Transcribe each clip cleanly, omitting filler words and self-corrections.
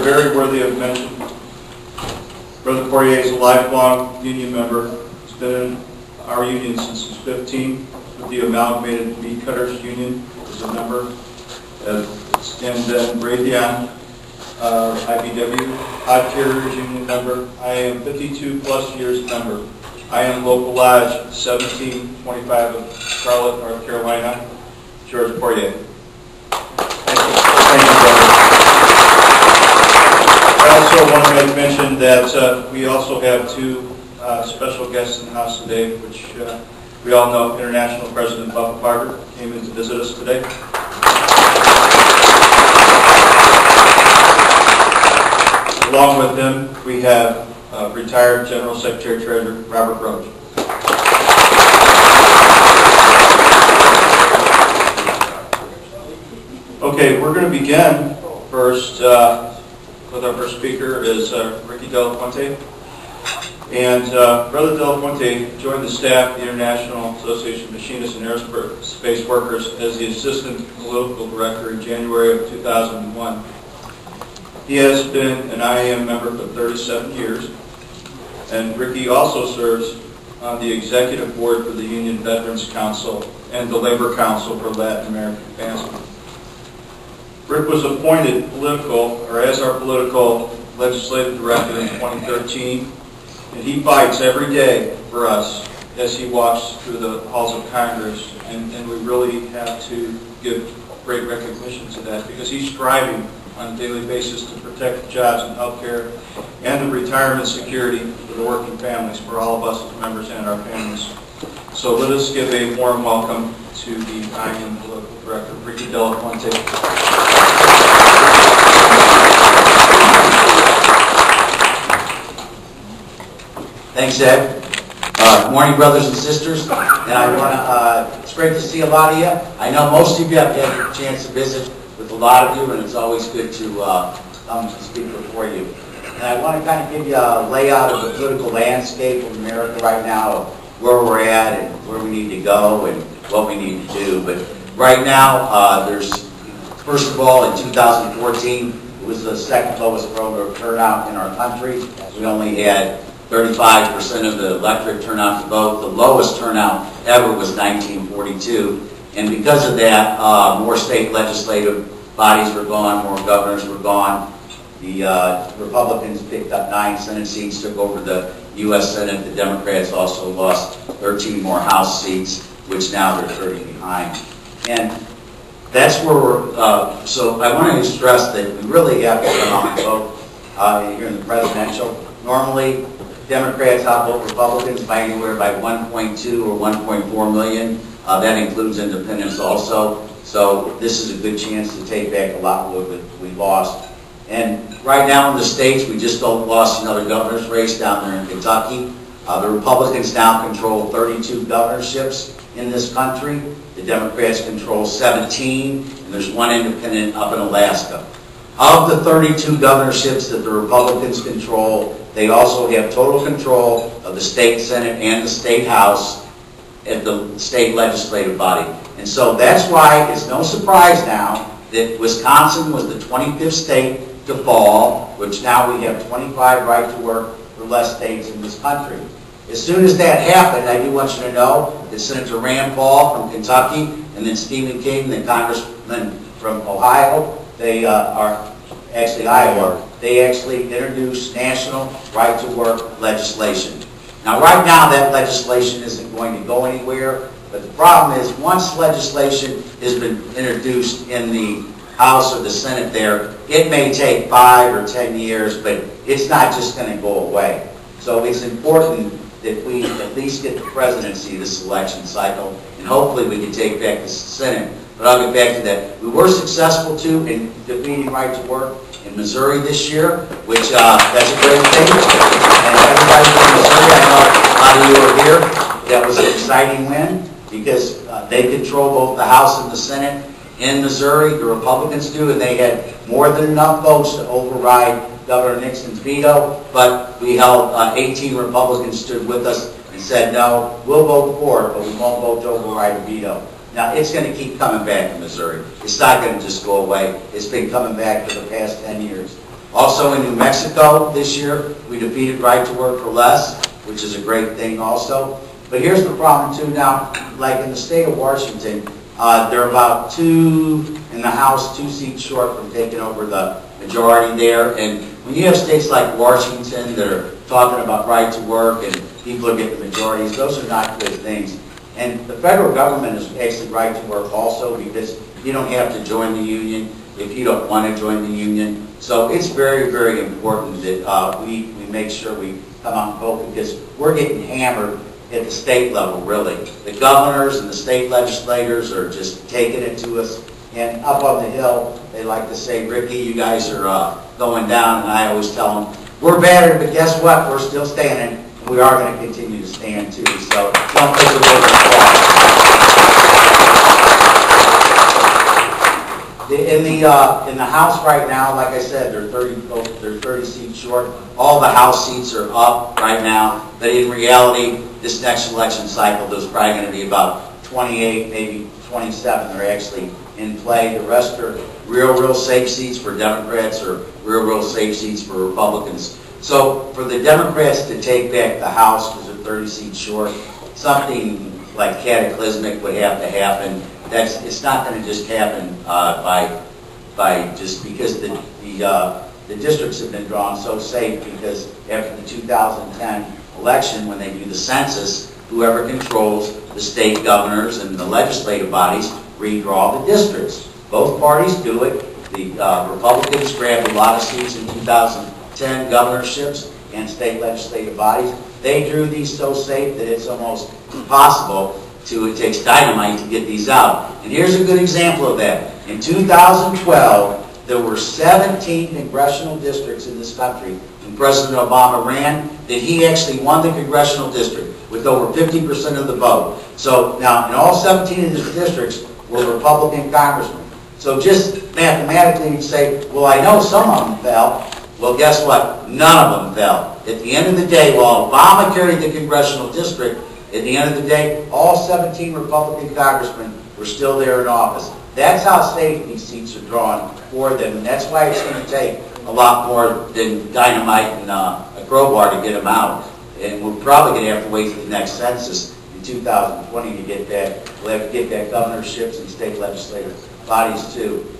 are very worthy of mention. Brother Poirier is a lifelong union member. He's been in our union since he's 15 with the Amalgamated Meat Cutters Union as a member. And then Raytheon, IBW, Hod Carriers Union member. I am 52 plus years member. I am local lodge 1725 of Charlotte, North Carolina. George Poirier. Thank you. Thank you, brother. I also want to make mention that we also have two special guests in the house today, which we all know. International President Buff Barger came in to visit us today. Along with him, we have retired General Secretary Treasurer Robert Roach. Okay, we're going to begin first with our first speaker is Ricky De La Fuente. And Brother De La Fuente joined the staff of the International Association of Machinists and Aerospace Workers as the Assistant Political Director in January of 2001. He has been an IAM member for 37 years, and Ricky also serves on the Executive Board for the Union Veterans Council and the Labor Council for Latin American Advancement. Rick was appointed as our political legislative director in 2013, and he fights every day for us as he walks through the halls of Congress, and we really have to give great recognition to that because he's striving on a daily basis to protect the jobs and health care and the retirement security for the working families, for all of us as members and our families. So let us give a warm welcome to the IAM Political Director, Ricky De La Fuente. Thanks, Ed. Good morning, brothers and sisters. And I want to, it's great to see a lot of you. I know most of you have had a chance to visit with a lot of you, and it's always good to come and speak before you. And I want to kind of give you a layout of the political landscape of America right now, of where we're at and where we need to go and what we need to do. But right now, first of all, in 2014, it was the second lowest voter turnout in our country. We only had 35% of the electorate turn out to vote. The lowest turnout ever was 1942. And because of that, more state legislative bodies were gone, more governors were gone. The Republicans picked up 9 Senate seats, took over the U.S. Senate. The Democrats also lost 13 more House seats, which now they're 30 behind. And that's where we're, so I want to stress that we really have to come out and vote here in the presidential. Normally, Democrats outvote Republicans by anywhere by 1.2 or 1.4 million. That includes independents also. So this is a good chance to take back a lot of what we lost. And right now in the states, we just lost another governor's race down there in Kentucky. The Republicans now control 32 governorships in this country. The Democrats control 17, and there's 1 independent up in Alaska. Of the 32 governorships that the Republicans control, they also have total control of the state Senate and the state House at the state legislative body. And so that's why it's no surprise now that Wisconsin was the 25th state to fall, which now we have 25 right to work for less states in this country. As soon as that happened, I do want you to know that Senator Rand Paul from Kentucky and then Stephen King, the congressman from Ohio, they are actually Iowa. They actually introduced national right-to-work legislation. Now, right now, that legislation isn't going to go anywhere, but the problem is once legislation has been introduced in the House or the Senate there, it may take 5 or 10 years, but it's not just going to go away. So it's important that we at least get the presidency this election cycle, and hopefully we can take back the Senate. But I'll get back to that. We were successful, too, in defeating right to work in Missouri this year, which that's a great thing. And everybody from Missouri, I know a lot of you are here, that was an exciting win because they control both the House and the Senate in Missouri. The Republicans do, and they had more than enough votes to override Governor Nixon's veto, but we held 18 Republicans stood with us and said, no, we'll vote for it, but we won't vote to override a veto. Now, it's going to keep coming back in Missouri. It's not going to just go away. It's been coming back for the past 10 years. Also in New Mexico this year, we defeated Right to Work for Less, which is a great thing also. But here's the problem too now, like in the state of Washington, they're about 2 in the House, 2 seats short from taking over the majority there. And when you have states like Washington that are talking about right to work and people are getting majorities, those are not good things. And the federal government is actually right to work also, because you don't have to join the union if you don't want to join the union. So it's very, very important that we make sure we come out and vote, because we're getting hammered at the state level, really. The governors and the state legislators are just taking it to us. And up on the hill, they like to say, Ricky, you guys are going down. And I always tell them, we're battered, but guess what? We're still standing. We are going to continue to stand, too. So don't take the word in the House right now, like I said, they're 30 seats short. All the House seats are up right now. But in reality, this next election cycle, there's probably going to be about 28, maybe 27 that are actually in play. The rest are real safe seats for Democrats or real safe seats for Republicans. So for the Democrats to take back the House because they're 30 seats short, something like cataclysmic would have to happen. It's not going to just happen by just because the districts have been drawn so safe, because after the 2010 election, when they do the census, whoever controls the state governors and the legislative bodies redraw the districts. Both parties do it. The Republicans grabbed a lot of seats in 2010 governorships and state legislative bodies. They drew these so safe that it's almost impossible it takes dynamite to get these out. And here's a good example of that. In 2012, there were 17 congressional districts in this country when President Obama ran that he actually won the congressional district with over 50% of the vote. So now, in all 17 of these districts were Republican congressmen. So just mathematically, you'd say, well, I know some of them fell. Well, guess what? None of them fell. At the end of the day, while Obama carried the congressional district, at the end of the day, all 17 Republican congressmen were still there in office. That's how safe these seats are drawn for them, and that's why it's going to take a lot more than dynamite and a crowbar to get them out. And we're probably going to have to wait for the next census in 2020 to get that. We'll have to get that governorships and state legislative bodies too.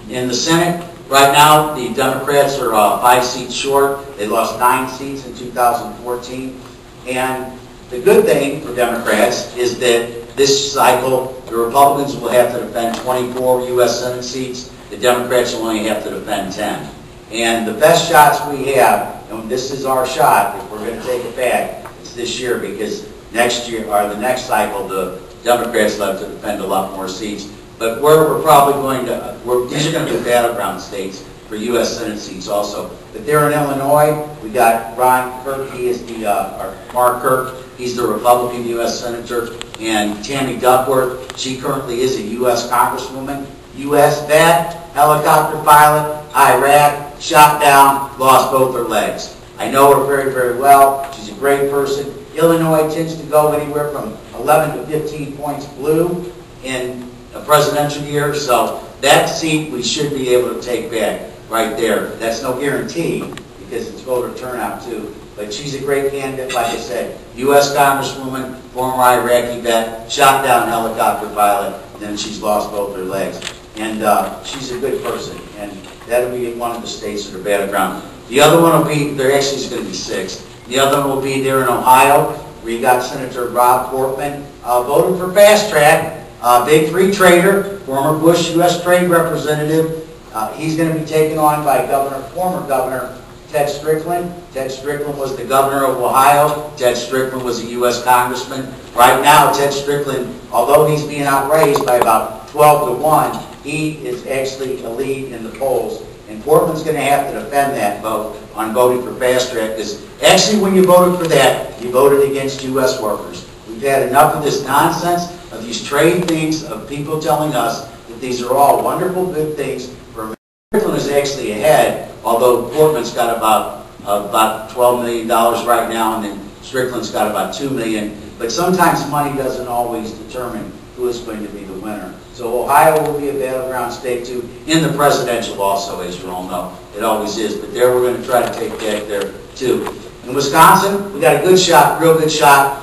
In the Senate, right now, the Democrats are 5 seats short. They lost 9 seats in 2014. And the good thing for Democrats is that this cycle, the Republicans will have to defend 24 U.S. Senate seats. The Democrats will only have to defend 10. And the best shots we have, and this is our shot, if we're going to take it back, it's this year, because next year, or the next cycle, the Democrats will have to defend a lot more seats. But we're probably going to, these are going to be battleground states for U.S. Senate seats also. But there in Illinois, we got Ron Kirk, he is or Mark Kirk, he's the Republican U.S. Senator, and Tammy Duckworth, she currently is a U.S. Congresswoman, U.S. vet, helicopter pilot, Iraq, shot down, lost both her legs. I know her very well. She's a great person. Illinois tends to go anywhere from 11 to 15 points blue in a presidential year, so that seat we should be able to take back right there. That's no guarantee, because it's voter turnout too. But she's a great candidate, like I said. U.S. Congresswoman, former Iraqi vet, shot down helicopter pilot, and then she's lost both her legs. And she's a good person, and that'll be one of the states that are battleground. The other one will be, there actually is going to be 6. The other one will be there in Ohio, where you got Senator Rob Portman, voted for Fast Track, big free trader, former Bush U.S. Trade Representative. He's going to be taken on by former Governor Ted Strickland. Ted Strickland was the governor of Ohio. Ted Strickland was a U.S. congressman. Right now, Ted Strickland, although he's being outraised by about 12 to 1, he is actually a lead in the polls. And Portman's going to have to defend that vote on voting for Fast Track, because actually when you voted for that, you voted against U.S. workers. We've had enough of this nonsense, of these trade things, of people telling us that these are all wonderful, good things for America. Strickland is actually ahead, although Portman's got about $12 million right now, and then Strickland's got about $2 million. But sometimes money doesn't always determine who is going to be the winner. So Ohio will be a battleground state too, in the presidential also, as you all know. It always is, but there we're going to try to take back there too. In Wisconsin, we got a good shot, real good shot,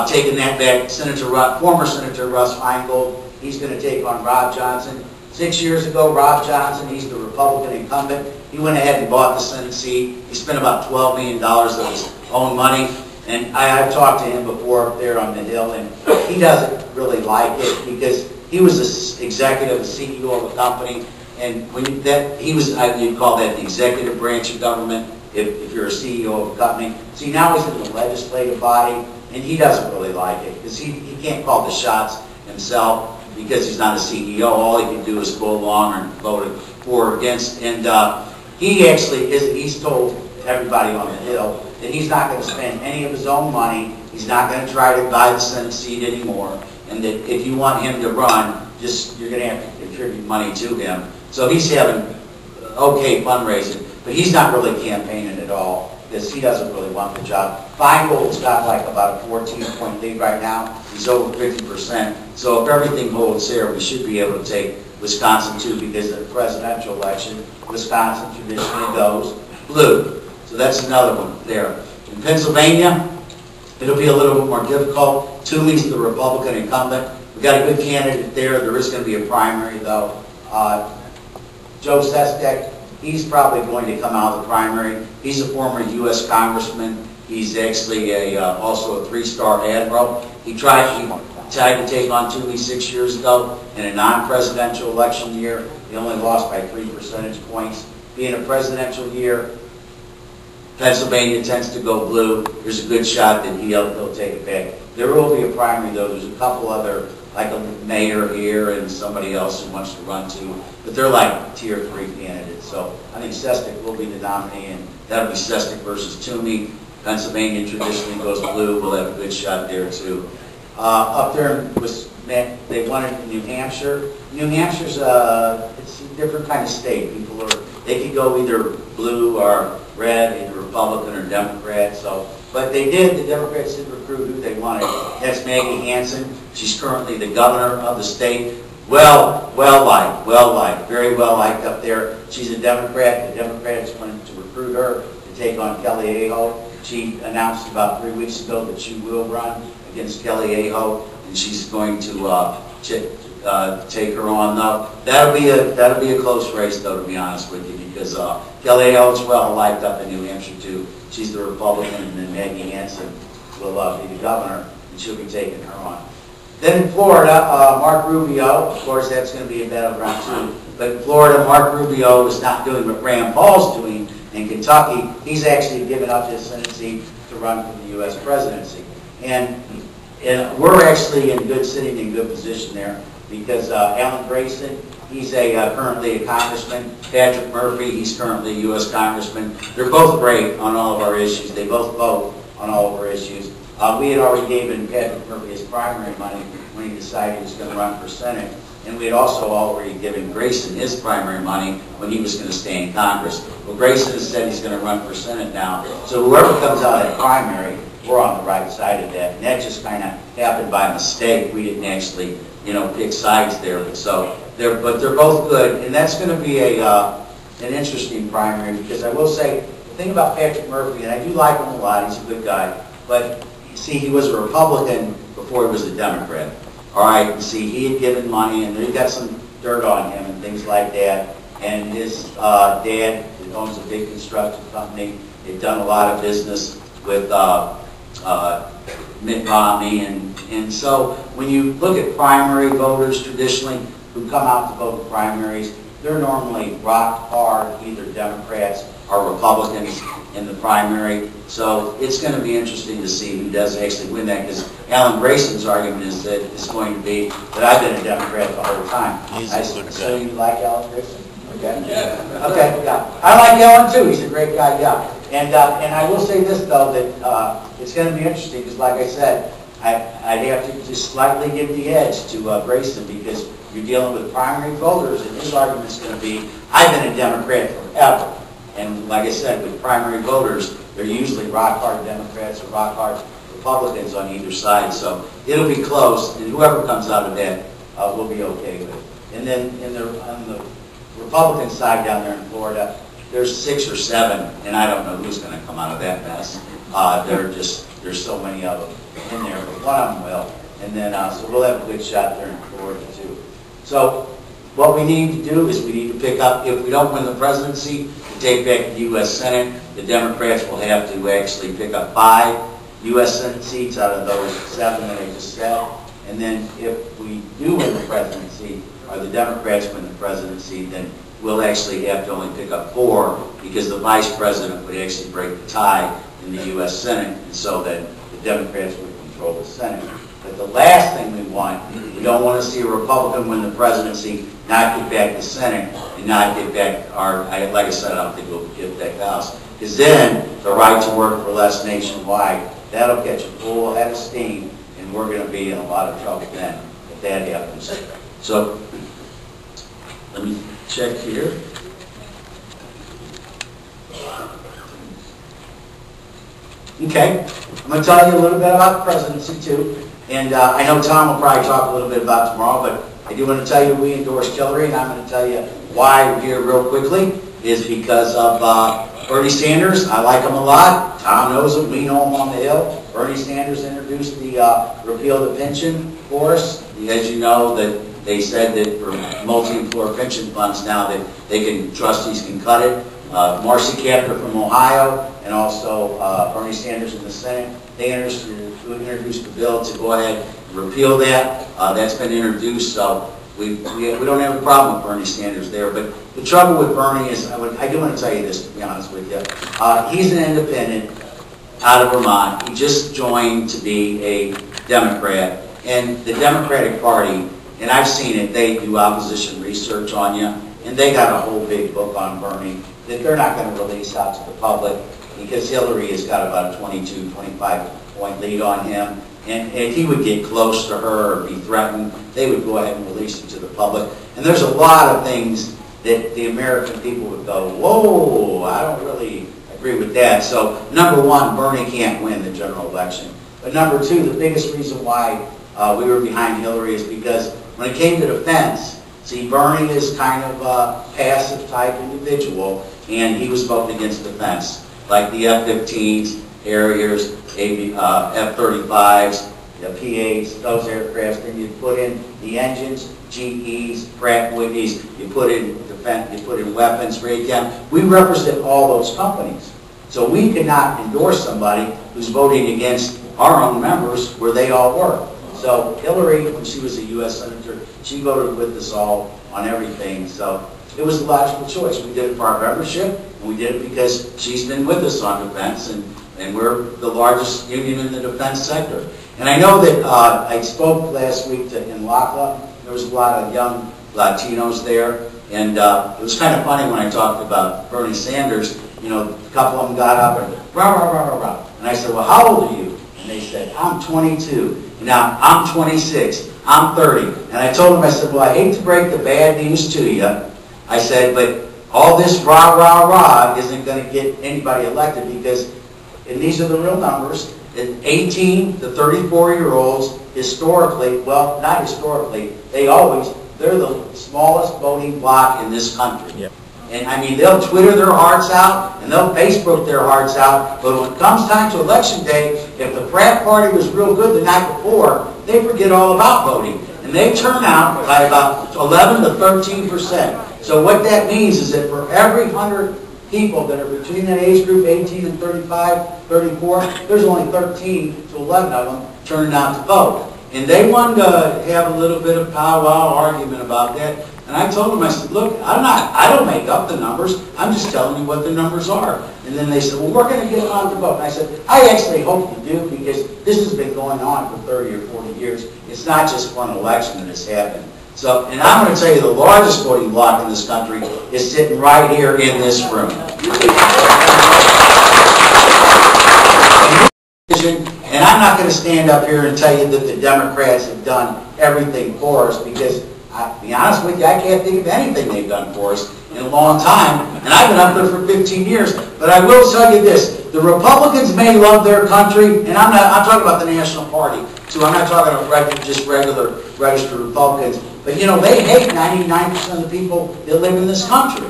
taking that back. Former Senator Russ Feingold, he's going to take on Rob Johnson. 6 years ago, Rob Johnson, he's the Republican incumbent. He went ahead and bought the Senate seat. He spent about $12 million of his own money. And I've talked to him before up there on the Hill, and he doesn't really like it because he was an executive, a CEO of a company, and when you'd call that the executive branch of government if you're a CEO of a company. See, now he's in the legislative body, and he doesn't really like it because he can't call the shots himself because he's not a CEO. All he can do is go along and vote for or against. And he actually he's told everybody on the Hill that he's not going to spend any of his own money. He's not going to try to buy the Senate seat anymore. And that if you want him to run, you're going to have to contribute money to him. So he's having okay fundraising, but he's not really campaigning at all because he doesn't really want the job. Feingold's got like about a 14-point lead right now. He's over 50%. So if everything holds there, we should be able to take Wisconsin too, because in the presidential election, Wisconsin traditionally goes blue. So that's another one there. In Pennsylvania, it'll be a little bit more difficult. Toomey's the Republican incumbent. We've got a good candidate there. There is going to be a primary, though. Joe Sestak, he's probably going to come out of the primary. He's a former U.S. congressman. He's actually also a 3-star admiral. He tried to take on Toomey 6 years ago in a non-presidential election year. He only lost by 3 percentage points. Being a presidential year, Pennsylvania tends to go blue. There's a good shot that he'll take it back. There will be a primary, though. There's a couple other, like a mayor here and somebody else who wants to run too. But they're like tier 3 candidates. So I think Sestak will be the nominee, and that'll be Sestak versus Toomey. Pennsylvania traditionally goes blue. We'll have a good shot there too. Up there they won it in New Hampshire. New Hampshire's it's a different kind of state. They could go either blue or red, either Republican or Democrat. But the Democrats did recruit who they wanted. That's Maggie Hansen. She's currently the governor of the state. Well liked, very well liked up there. She's a Democrat. The Democrats wanted to recruit her to take on Kelly Aho. She announced about 3 weeks ago that she will run against Kelly Aho, and she's going to take her on. Now that'll be a close race, though, to be honest with you, because Kelly Aho is well liked up in New Hampshire too. She's the Republican, and then Maggie Hansen will be the governor, and she'll be taking her on. Then in Florida, Mark Rubio, of course, that's going to be a battleground too. But in Florida, Mark Rubio is not doing what Rand Paul's doing in Kentucky. He's actually given up his Senate seat to run for the U.S. presidency. And we're actually sitting in good position there because Alan Grayson, he's currently a congressman. Patrick Murphy, he's currently a U.S. congressman. They're both great on all of our issues. They both vote on all of our issues. We had already given Patrick Murphy his primary money when he decided he was going to run for Senate. And we had also already given Grayson his primary money when he was going to stay in Congress. Well, Grayson has said he's going to run for Senate now. So whoever comes out at primary, we're on the right side of that. And that just kind of happened by mistake. We didn't actually, pick sides there. But they're both good. And that's going to be an interesting primary because I will say, the thing about Patrick Murphy, and I do like him a lot, he's a good guy, but you see, he was a Republican before he was a Democrat. All right, you see, he had given money, and he got some dirt on him and things like that. And his dad owns a big construction company. They've done a lot of business with Mitt Romney. And so when you look at primary voters traditionally who come out to vote in primaries, they're normally rock hard, either Democrats or Republicans in the primary. So it's going to be interesting to see who does actually win that, because Alan Grayson's argument is that it's going to be that I've been a Democrat the whole time. So you like Alan Grayson? Okay. Yeah. Okay. Yeah. I like Alan too. He's a great guy. Yeah. And I will say this though, that it's going to be interesting because, like I said, I'd have to just slightly give the edge to Grayson because you're dealing with primary voters, and his argument's going to be, I've been a Democrat forever. And like I said, with primary voters, they're usually rock-hard Democrats or rock-hard Republicans on either side. So it'll be close, and whoever comes out of that will be okay with it. And then on the Republican side down there in Florida, there's 6 or 7, and I don't know who's going to come out of that mess. There's so many of them in there, but one of them will. And then, so we'll have a good shot there in Florida too. So what we need to do is we need to pick up, if we don't win the presidency, to take back the U.S. Senate, the Democrats will have to actually pick up 5 U.S. Senate seats out of those 7 that I just said. And then if we do win the presidency, or the Democrats win the presidency, then we'll actually have to only pick up 4 because the vice president would actually break the tie in the U.S. Senate, and so that the Democrats would control the Senate. But the last thing we want, we don't want to see a Republican win the presidency, not get back the Senate, and not get back like I said, I don't think we'll get back the House. Because then the right to work for less nationwide, that'll catch a full head of steam, and we're going to be in a lot of trouble then if that happens. So let me check here. Okay, I'm going to tell you a little bit about the presidency too. And I know Tom will probably talk a little bit about tomorrow, but I do want to tell you we endorsed Hillary, and I'm going to tell you why we're here real quickly is because of Bernie Sanders. I like him a lot. Tom knows him. We know him on the Hill. Bernie Sanders introduced the repeal the pension for us. As you know, that they said that for multi-employer pension funds now that trustees can cut it. Marcy Kaptur from Ohio and also Bernie Sanders in the Senate, they introduced the bill to go ahead and repeal that. That's been introduced, so we don't have a problem with Bernie Sanders there. But the trouble with Bernie is, I do want to tell you this, to be honest with you. He's an independent out of Vermont. He just joined to be a Democrat. And the Democratic Party, and I've seen it, they do opposition research on you, and they got a whole big book on Bernie that they're not going to release out to the public because Hillary has got about a 22, 25-point lead on him. And if he would get close to her or be threatened, they would go ahead and release it to the public. And there's a lot of things that the American people would go, whoa, I don't really agree with that. So, number one, Bernie can't win the general election. But number two, the biggest reason why we were behind Hillary is because when it came to defense, see, Bernie is kind of a passive type individual, and he was voting against defense, like the F-15s, Harriers, F-35s, the P-8s, those aircrafts. Then you put in the engines, GEs, Pratt & Whitneys. You put in defense, you put in weapons, Raytheon. We represent all those companies, so we cannot endorse somebody who's voting against our own members where they all work. So Hillary, when she was a U.S. Senator, she voted with us all on everything. So it was a logical choice. We did it for our membership, and we did it because she's been with us on defense, and we're the largest union in the defense sector. And I know that I spoke last week in Lachlan. There was a lot of young Latinos there, and it was kind of funny when I talked about Bernie Sanders. You know, a couple of them got up and rah, rah, rah, rah, rah. And I said, well, how old are you? And they said, I'm 22. Now, I'm 26. I'm 30. And I told them, I said, well, I hate to break the bad news to you. I said, but all this rah, rah, rah isn't going to get anybody elected because, and these are the real numbers, 18 to 34-year-olds historically, well, not historically, they're the smallest voting bloc in this country. Yep. And I mean, they'll Twitter their hearts out, and they'll Facebook their hearts out, but when it comes time to election day, if the Pratt party was real good the night before, they forget all about voting. And they turn out by about 11 to 13%. So what that means is that for every 100 people that are between that age group, 18 and 35, 34, there's only 13 to 11 of them turning out to vote. And they wanted to have a little bit of powwow argument about that. And I told them, I said, look, I don't make up the numbers. I'm just telling you what the numbers are. And then they said, well, we're going to get them out to vote. And I said, I actually hope you do because this has been going on for 30 or 40 years. It's not just one election that has happened. So, and I'm going to tell you the largest voting bloc in this country is sitting right here in this room. And I'm not going to stand up here and tell you that the Democrats have done everything for us because, to be honest with you, I can't think of anything they've done for us. in a long time, and I've been up there for 15 years. But I will tell you this: the Republicans may love their country, and I'm talking about the National Party too. I'm not talking about just regular registered Republicans. But you know, they hate 99% of the people that live in this country.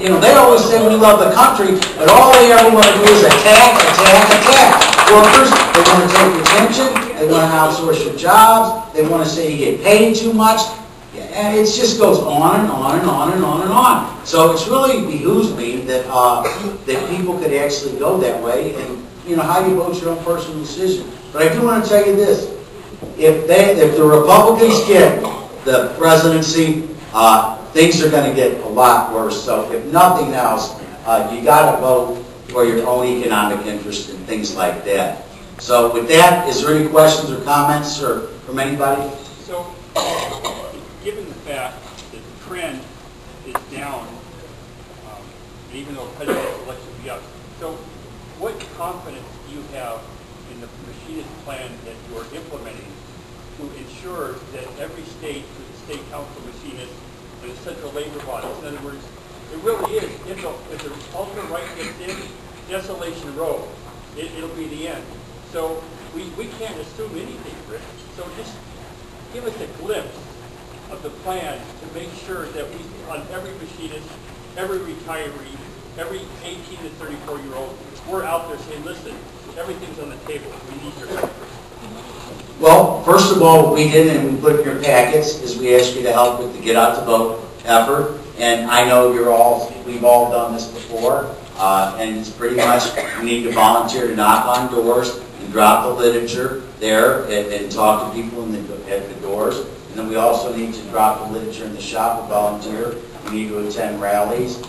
You know, they always say we love the country, but all they ever want to do is attack, attack, attack. Workers, they want to take your pension, they want to outsource your jobs, they want to say you get paid too much, and it just goes on and on and on and on and on. So it's really behooves me that that people could actually go that way, and you know, how you vote your own personal decision. But I do want to tell you this: if the Republicans get the presidency, things are going to get a lot worse. So if nothing else, you got to vote for your own economic interest and things like that. So with that, is there any questions or comments from anybody? So, given the fact that the trend is down, even though presidential election will be up, so what confidence do you have in the machinist plan that you are implementing to ensure that every state, with the state council machinists, and the central labor bodies, in other words, it really is, if the ultimate right gets in, desolation road, it'll be the end. So we can't assume anything, Rick. So just give us a glimpse of the plan to make sure that we, on every machinist, every retiree, every 18 to 34-year-old, we're out there saying, listen, everything's on the table. We need your help. Well, first of all, what we did, and we put in your packets, is we asked you to help with the Get Out the Vote effort. And I know we've all done this before. And it's pretty much, we need to volunteer to knock on doors and drop the literature there and talk to people at the doors. And then we also need to drop the literature in the shop and volunteer. We need to attend rallies.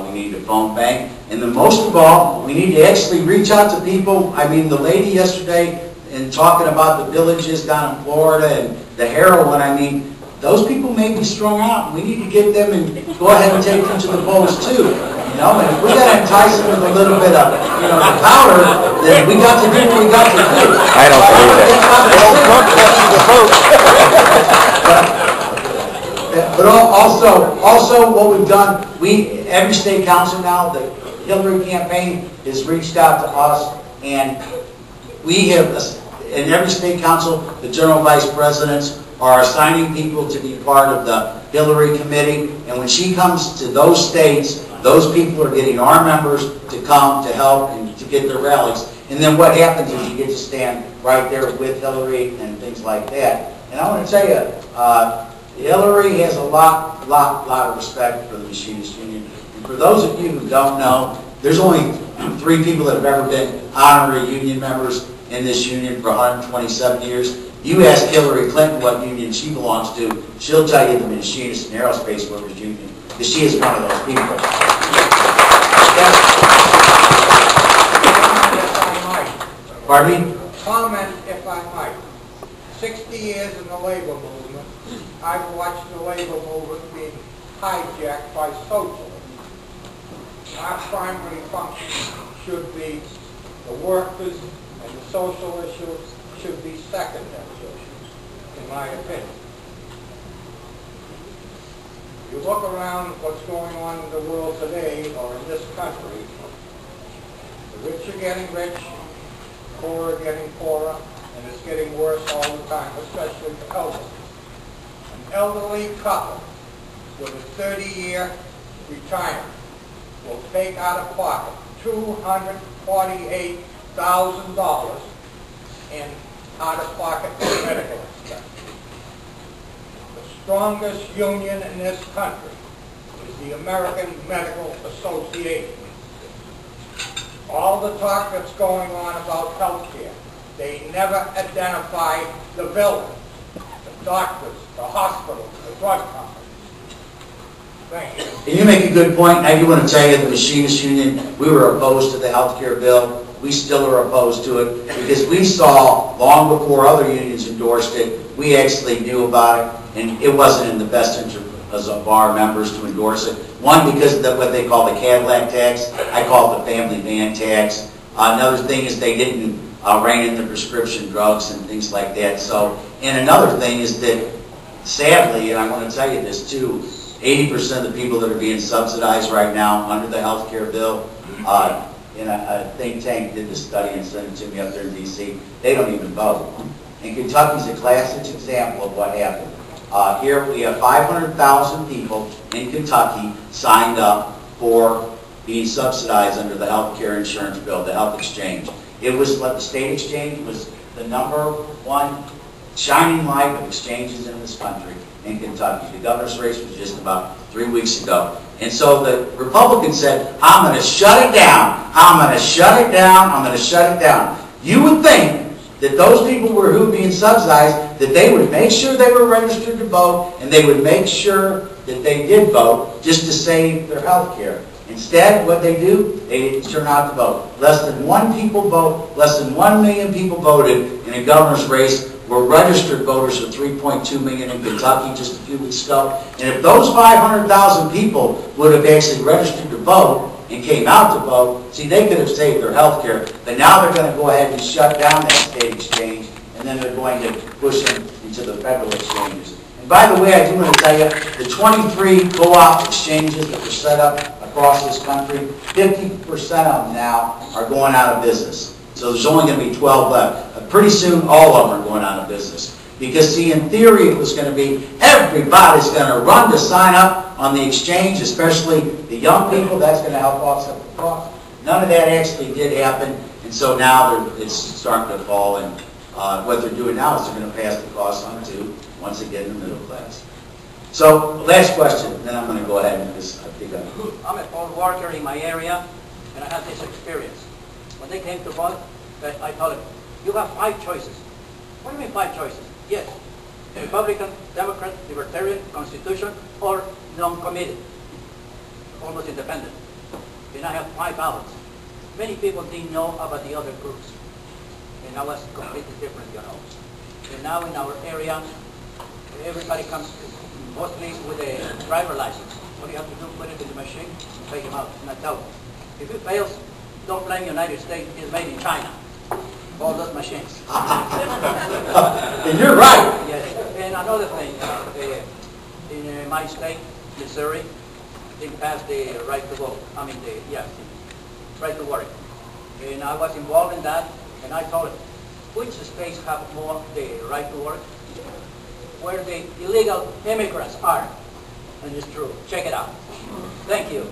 We need to phone bank. And then most of all, we need to actually reach out to people. I mean, the lady yesterday, and talking about the villages down in Florida and the heroin, I mean, those people may be strung out. We need to get them and go ahead and take them to the polls too. You know, and if we got to entice them with a little bit of, you know, the powder, then we got to do what we got to do. I don't believe it. But also what we've done, every state council now, the Hillary campaign has reached out to us, and we have, in every state council, the general vice presidents are assigning people to be part of the Hillary committee, and when she comes to those states, those people are getting our members to come to help and to get their rallies. And then what happens is you get to stand right there with Hillary and things like that. And I want to tell you, Hillary has a lot of respect for the Machinists Union. And for those of you who don't know, there's only 3 people that have ever been honorary union members in this union for 127 years. You ask Hillary Clinton what union she belongs to, she'll tell you the Machinists and Aerospace Workers Union, because she is one of those people. Pardon me? Comment, if I might. 60 years in the labor movement, I've watched the labor movement being hijacked by socialism. Our primary function should be the workers, and the social issues should be secondary issues, in my opinion. You look around what's going on in the world today, or in this country, the rich are getting rich, the poor are getting poorer, and it's getting worse all the time, especially for elderly. An elderly couple with a 30-year retirement will take out of pocket $248,000 in out-of-pocket medical expense. The strongest union in this country is the American Medical Association. All the talk that's going on about health care, they never identify the villains, the doctors, the hospitals, the drug companies. Thank you. And you make a good point. I do want to tell you, the Machinists Union, we were opposed to the health care bill. We still are opposed to it because we saw, long before other unions endorsed it, we actually knew about it, and it wasn't in the best interest of our members to endorse it. One, because of what they call the Cadillac tax. I call it the family van tax. Another thing is they didn't rein in the prescription drugs and things like that. So, and another thing is that, sadly, and I want to tell you this too, 80% of the people that are being subsidized right now under the health care bill, in a think tank did the study and sent it to me up there in D.C., they don't even vote. And Kentucky's a classic example of what happened. Here we have 500,000 people in Kentucky signed up for being subsidized under the health care insurance bill, the health exchange. It was what the state exchange was the #1 shining light of exchanges in this country in Kentucky. The governor's race was just about 3 weeks ago. And so the Republicans said, I'm going to shut it down. I'm going to shut it down. I'm going to shut it down. You would think that those people who were being subsidized, that they would make sure they were registered to vote, and they would make sure that they did vote just to save their health care. Instead, what they do, they turn out to vote. Less than 1 million people voted in a governor's race. Were registered voters of 3.2 million in Kentucky just a few weeks ago. And if those 500,000 people would have actually registered to vote and came out to vote, see, they could have saved their health care. But now they're going to go ahead and shut down that state exchange, and then they're going to push them into the federal exchanges. And by the way, I do want to tell you, the 23 co-op exchanges that were set up across this country, 50% of them now are going out of business. So there's only going to be 12 left. Pretty soon, all of them are going out of business. Because, see, in theory, it was going to be everybody's going to run to sign up on the exchange, especially the young people. That's going to help offset the cost. None of that actually did happen. And so now it's starting to fall. And what they're doing now is they're going to pass the cost on to, once again, the middle class. So, last question, then I'm going to go ahead and just pick up. I'm a poll worker in my area, and I had this experience. When they came to vote, I told them, you have 5 choices. What do you mean 5 choices? Yes, Republican, Democrat, Libertarian, Constitution, or non-committed, almost independent. And I have 5 ballots. Many people didn't know about the other groups. And I was completely different, you know. And now in our area, everybody comes mostly with a driver license. What do you have to do? Put it in the machine and take him out. And I tell them, if it fails, don't blame the United States, it's made in China. All those machines. And you're right. Yes. And another thing, in my state, Missouri, they passed the right to vote. Right to work. And I was involved in that, and I told them, which states have more the right to work? Where the illegal immigrants are. And it's true. Check it out. Thank you.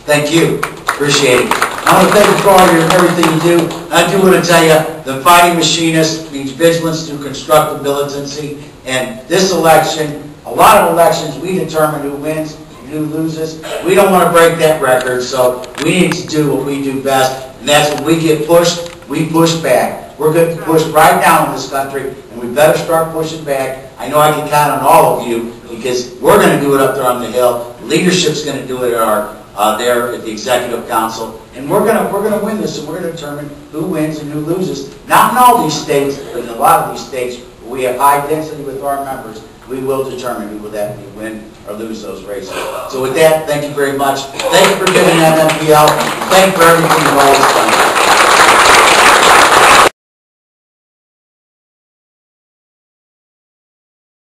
Thank you. Appreciate it. I want to thank you for all everything you do. I do want to tell you, the Fighting Machinist means vigilance through constructive militancy. And this election, a lot of elections, we determine who wins and who loses. We don't want to break that record, so we need to do what we do best. And that's when we get pushed, we push back. We're going to push right down in this country, and we better start pushing back. I know I can count on all of you, because we're going to do it up there on the Hill. Leadership's going to do it at our there at the Executive Council, and we're going to win this, and we're going to determine who wins and who loses. Not in all these states, but in a lot of these states where we have high density with our members, we will determine who will that win or lose those races. So with that, thank you very much. Thank you for giving MMPL, and thank you for everything you've always done.